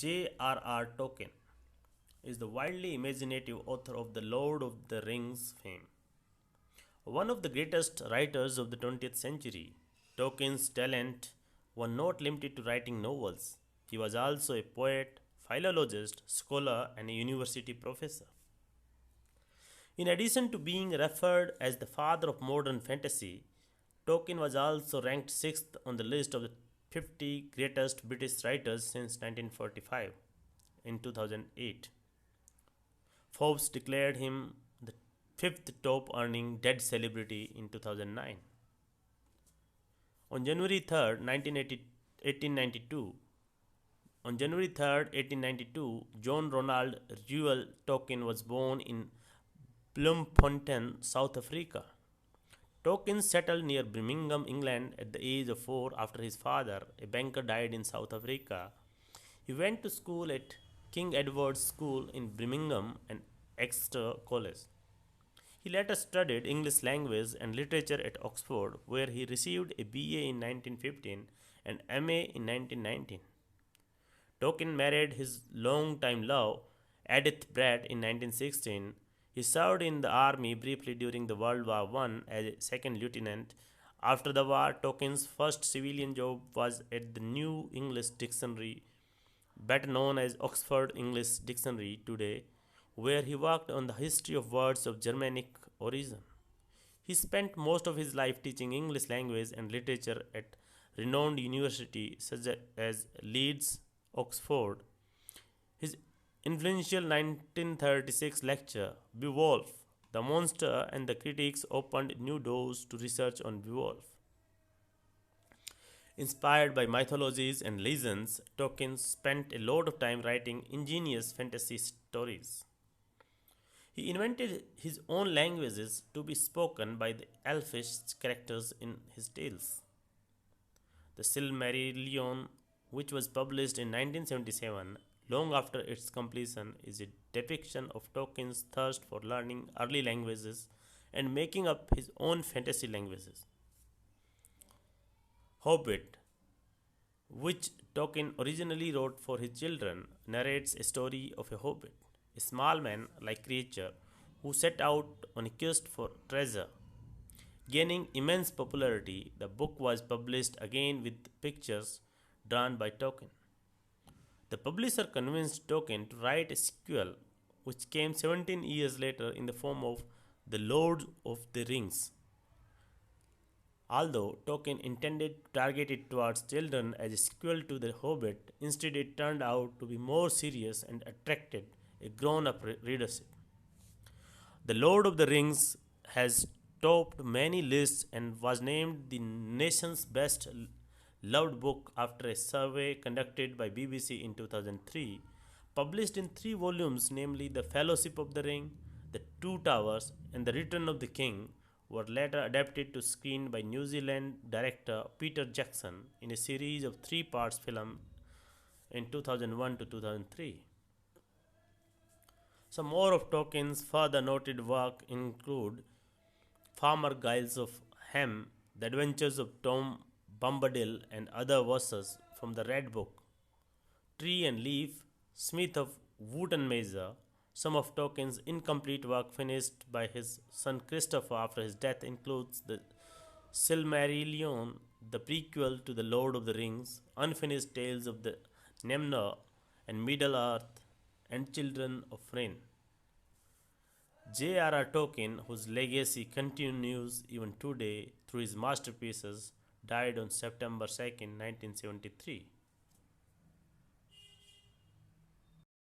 JRR Tolkien is the widely imaginative author of the Lord of the Rings fame. One of the greatest writers of the 20th century, Tolkien's talent was not limited to writing novels. He was also a poet, philologist, scholar, and a university professor. In addition to being referred as the father of modern fantasy, Tolkien was also ranked 6th on the list of the 50 greatest British writers since 1945 in 2008. Forbes declared him the fifth top earning dead celebrity in 2009. On January 3rd, 1892, on January 3rd, 1892, John Ronald Reuel Tolkien was born in Bloemfontein, South Africa. Tolkien settled near Birmingham, England at the age of 4 after his father, a banker, died in South Africa. He went to school at King Edward's School in Birmingham and Exeter College. He later studied English language and literature at Oxford, where he received a BA in 1915 and MA in 1919. Tolkien married his long-time love, Edith Bratt, in 1916. He served in the army briefly during the World War I as a second lieutenant. After the war, Tolkien's first civilian job was at the New English Dictionary, better known as Oxford English Dictionary today, where he worked on the history of words of Germanic origin. He spent most of his life teaching English language and literature at renowned universities such as Leeds, Oxford. His influential 1936 lecture, Beowulf, the Monster and the Critics, opened new doors to research on Beowulf. Inspired by mythologies and legends, Tolkien spent a lot of time writing ingenious fantasy stories. He invented his own languages to be spoken by the elfish characters in his tales. The Silmarillion, which was published in 1977, long after its completion, is a depiction of Tolkien's thirst for learning early languages and making up his own fantasy languages. Hobbit, which Tolkien originally wrote for his children, narrates a story of a hobbit, a small man-like creature who set out on a quest for treasure. Gaining immense popularity, the book was published again with pictures drawn by Tolkien. The publisher convinced Tolkien to write a sequel, which came 17 years later in the form of The Lord of the Rings. Although Tolkien intended to target it towards children as a sequel to The Hobbit, instead it turned out to be more serious and attracted a grown-up readership. The Lord of the Rings has topped many lists and was named the nation's best loved book after a survey conducted by BBC in 2003. Published in 3 volumes, namely The Fellowship of the Ring, The Two Towers, and The Return of the King, were later adapted to screen by New Zealand director Peter Jackson in a series of 3 parts film in 2001 to 2003. Some more of Tolkien's further noted work include Farmer Giles of Ham, The Adventures of Tom Bombadil and Other Verses from the Red Book, Tree and Leaf, Smith of Wootton Measure. Some of Tolkien's incomplete work finished by his son Christopher after his death includes the Silmarillion, the prequel to The Lord of the Rings, unfinished tales of the Nemnor and Middle-earth, and Children of Rain. J.R.R. Tolkien, whose legacy continues even today through his masterpieces, died on September 2, 1973.